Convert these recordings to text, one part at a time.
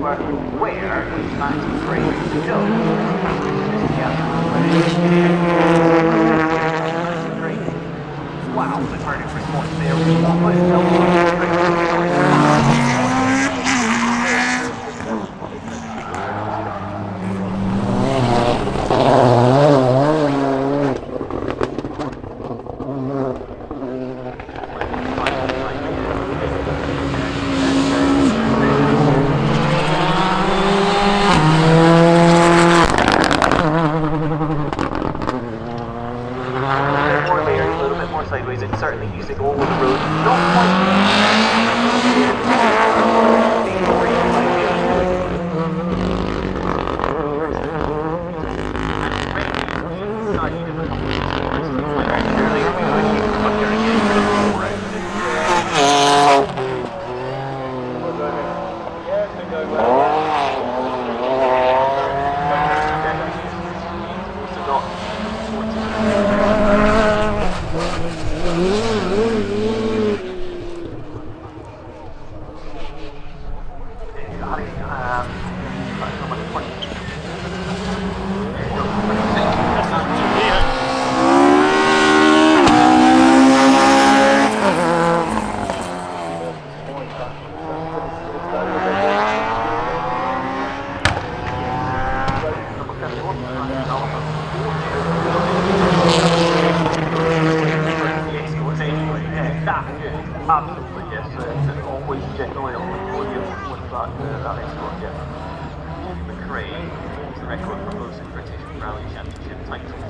over where Max McRae goes. This is the McRae. Wow, the target response there was almost sideways, it's certainly using all of the road. Not quite. Absolutely, yes. Always generally on the podium with that export, yeah. McRae holds the record for most British Rally Championship titles.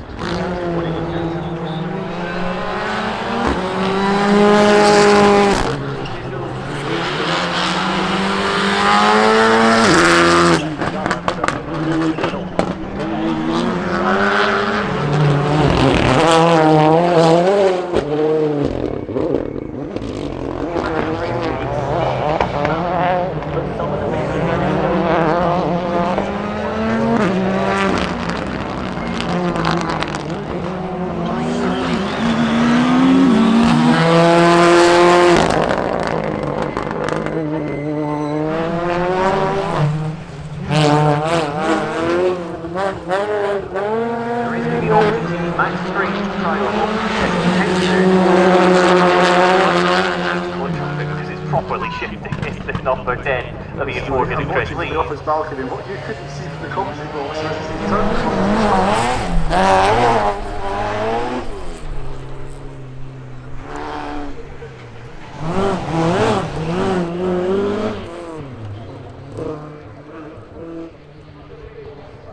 Properly shifting into the number 10 of Ian Morgan and Chris Lee. Off his balcony, what you couldn't see from the commentary box was he turned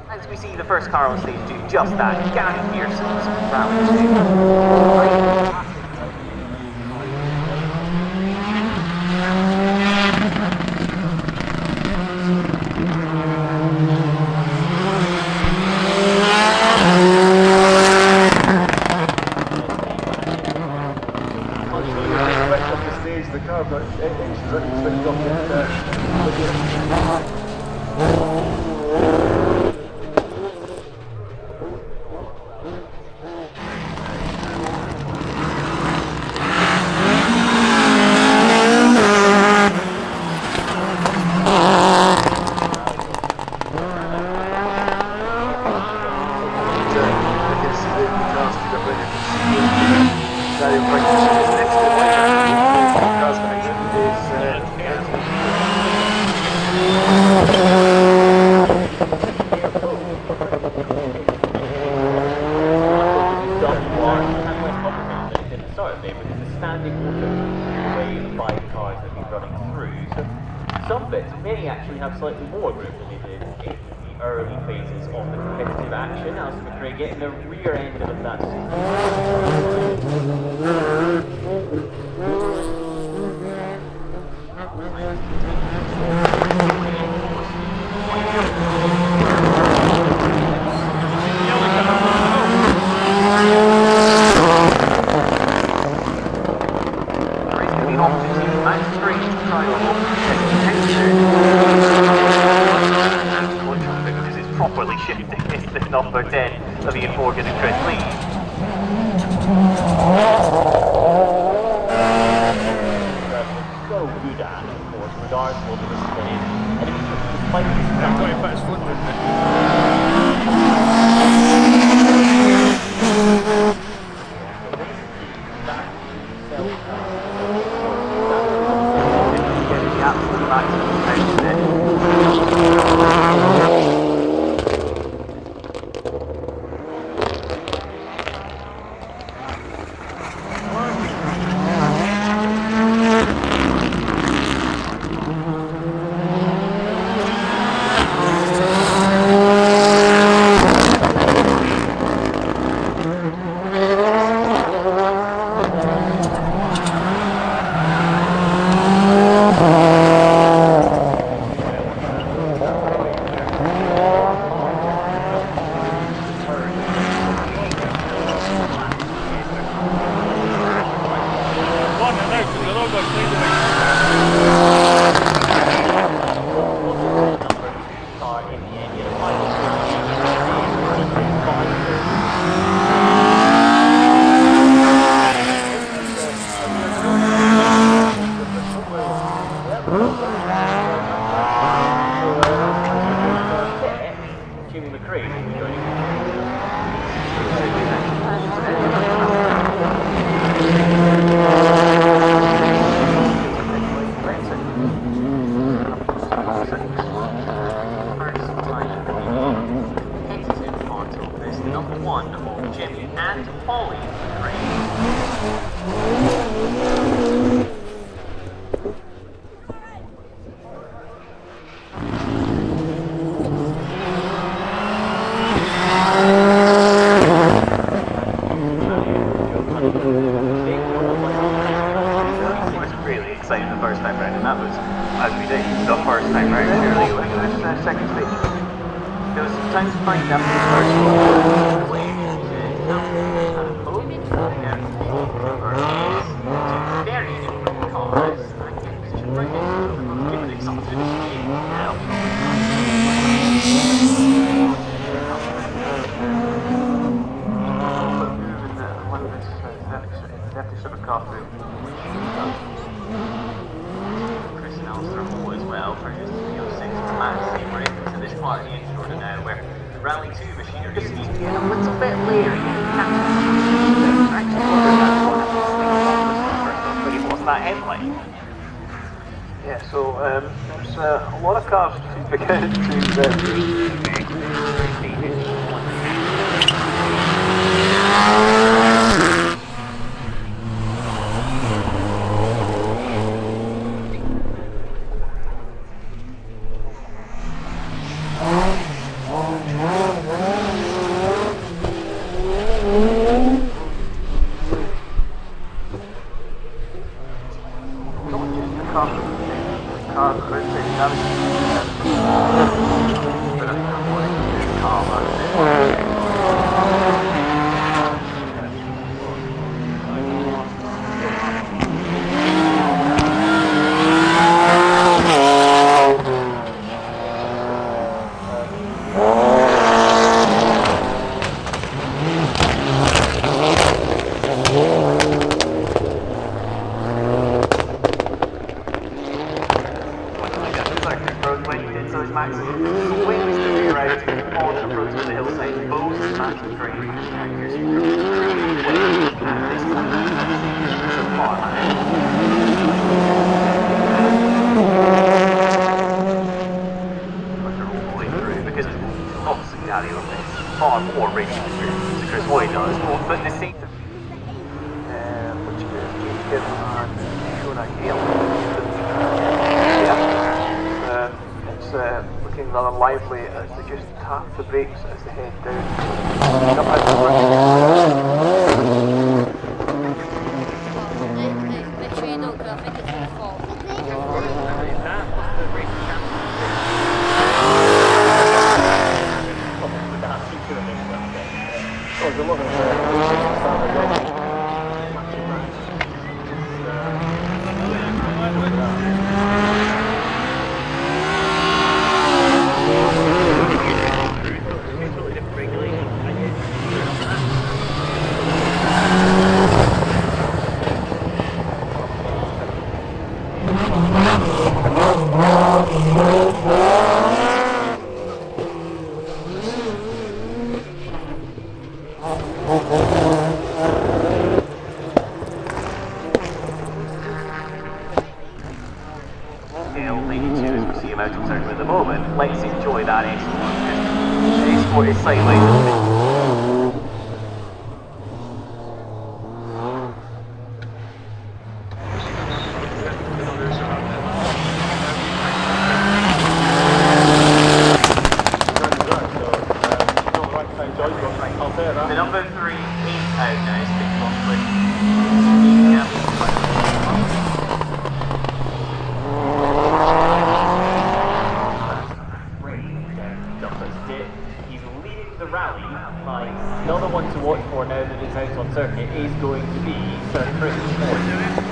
As we see the first car on stage do just that, Gary Pearson's Rally 2. the car, but inches that he's been dropping some bits may actually have slightly more room than they did in the early phases of the competitive action. As McRae getting the rear end of that properly shifting into the number 10 of Ian Morgan and Chris Lee. So good at, of course, regardless of what the spin is. Like, I've got him put his foot, didn't he? Getting the absolute maximum out of it. Jimmy McRae will be joining us. Number one of Jimmy and Polly McRae. Really exciting the first time round, and that was, as we did, the first time round, surely. It was the second stage. There was some time to find out the first one. Very different cars. Give it something to do as well, purchased the 06 for Max. We're into this part of the engine order now where the Rally 2 machinery just needs to get a little bit later. But it wasn't that headline. Yeah, so there's a lot of cars to begin to far more racing experience as Chris Hoy does, but the same which is Knockhill. It's looking rather lively as they just tap the brakes as they head down. Make sure you don't go, I think it's your fault. with. Let's enjoy that Escort, because the Escort is sideways, isn't it? The number 3 is out now, sticks on quick. He's leading the rally by the other one to watch for now that it's out on circuit is going to be Sir Chris Ford.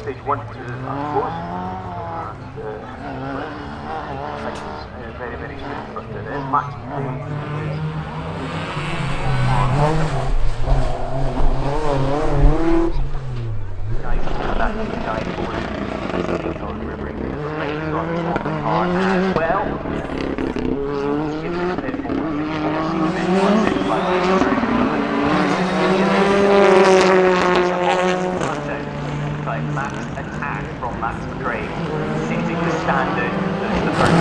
Stage 1 to 4, and very, very soon, but there's match as well. Max attack from Max McRae, setting the standard as the first.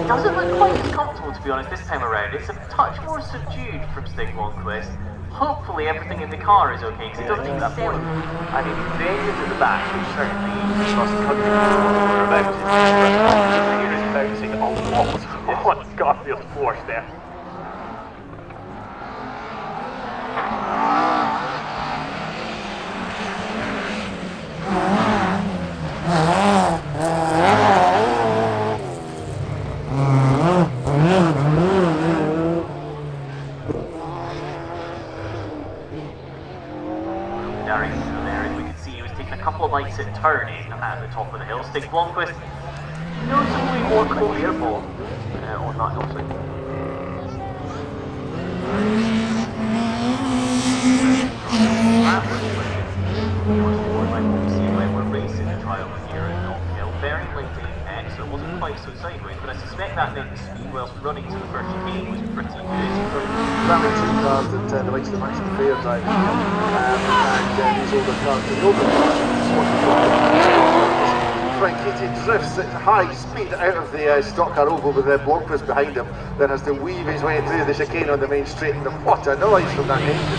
Doesn't look quite as comfortable, to be honest, this time around. It's a touch more subdued from Stigmon Quest. Hopefully everything in the car is okay, because it doesn't even sound. I mean, Vegas at the back, which certainly across the country are about is bouncing on Garfield's floor steps. Lights at turning at the top of the hill. Stig Blomqvist noticeably more clear ball on that hillside. When we're racing the trial here at Knockhill, very late so it wasn't quite so sideways, but I suspect that meant the speed whilst running to the first chicane was pretty good. Rally 2 cars that the likes of Max McRae are driving, and these older cars to the open. Frank Keating drifts at high speed out of the stock car oval with Blomqvist behind him, then has to weave his way through the chicane on the main straight, and what a noise from that engine.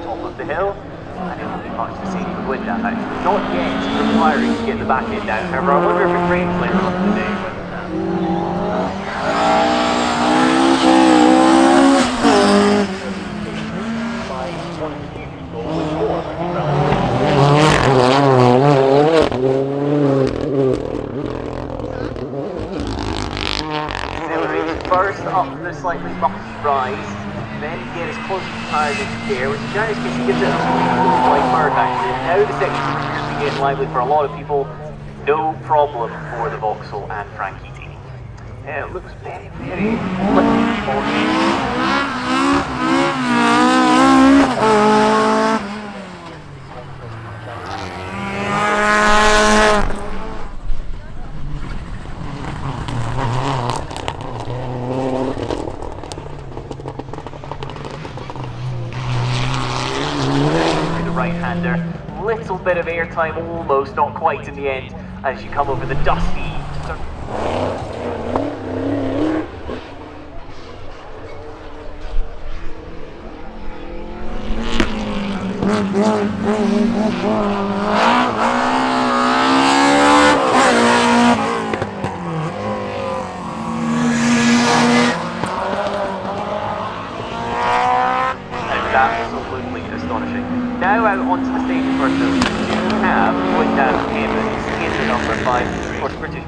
Top of the hill, and it'll be much the same with that. Not yet requiring to get the back end down. However, I wonder if it rains later on today. First up the slightly bumpy rise, then get as close to the tyres as you dare, which in Jani's case he gives it a slight bird action. Now the section appears to be getting lively for a lot of people. No problem for the Vauxhall and Frank Keating. It looks very, very right-hander, little bit of airtime, almost, not quite in the end, as you come over the dusty. Absolutely astonishing. Now out onto the stage first, we do have Wooddown Evans in the number 5. Or British.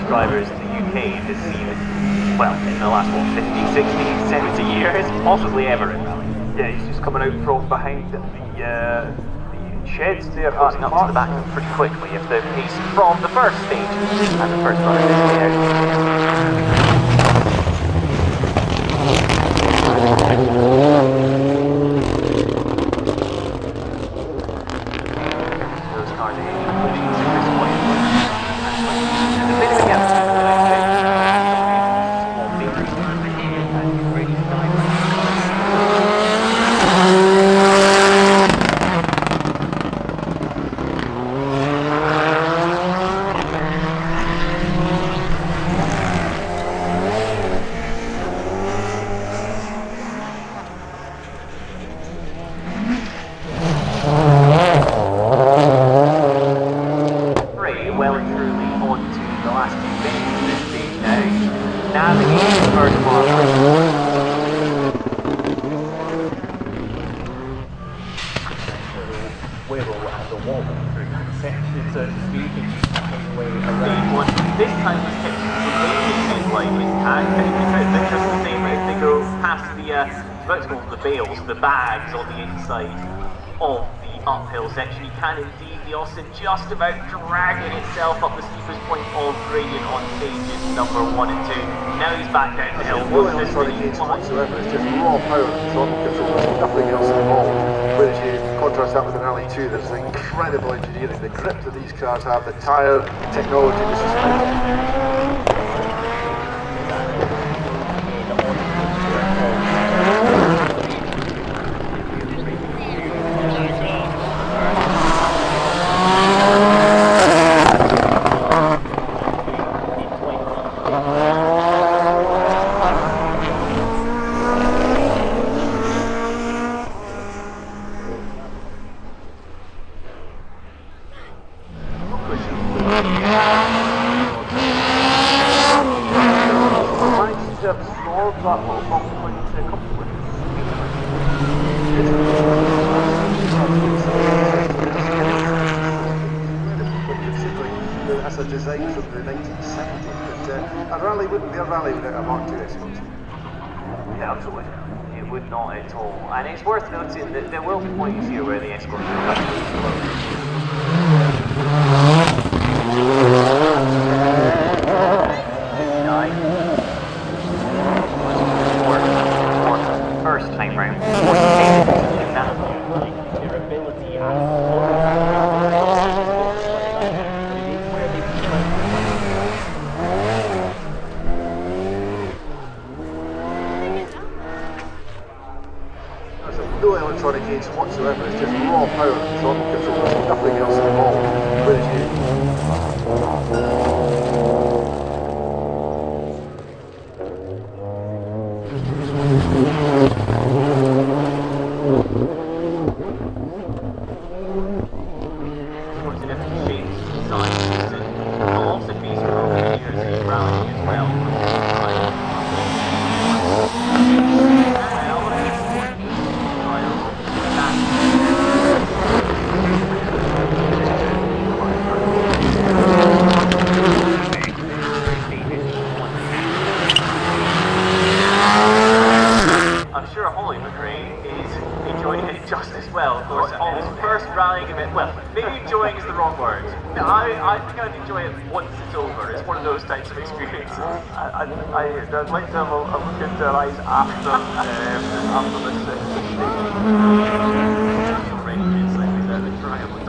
Drivers in the UK this season, well, in the last, what, 50, 60, 70 years, possibly ever in rally. Yeah, he's just coming out from behind the sheds there. Passing up to the back pretty quickly if the pace from the first stage and the first runner is there. Those cars are pushing to this point. There's a bit of a gap between the next stage. Small difference and ready to dive. Well and truly on to the last few minutes of this stage now. Navigating the first corner. Wiggle and a wobble through that section, so to speak, and just cutting away around. Stage one. This time was kept remaining like intact. I think it's interesting to say, but if they go past the bales, the bags on the inside of the uphill section, you can indeed the Austin just about dragging itself up the steepest point of gradient on stages number 1 and 2. Now he's back down the hill. No electronic gates whatsoever, it's just raw power and throttle control, there's nothing else involved. Whereas you contrast that with an Rally 2, there's incredible engineering, the grip that these cars have, the tyre technology, the suspension. That's a design from the 1970s, but a rally wouldn't be a rally without a Mark II escort. Yeah, absolutely. It would not at all. And it's worth noting that there will be points here where the escort will actually first time round. Their ability no electronic gates whatsoever, it's just raw power and throttle control, there's nothing else involved. Towards the different shapes and sizes, and will also be some over years rally as well. I'm sure Holly McRae is enjoying it just as well. Of course, Holly's first rallying event. Well, maybe enjoying is the wrong word. I think I'd enjoy it once it's over. It's one of those types of experiences. I'd like to have a look into her eyes after this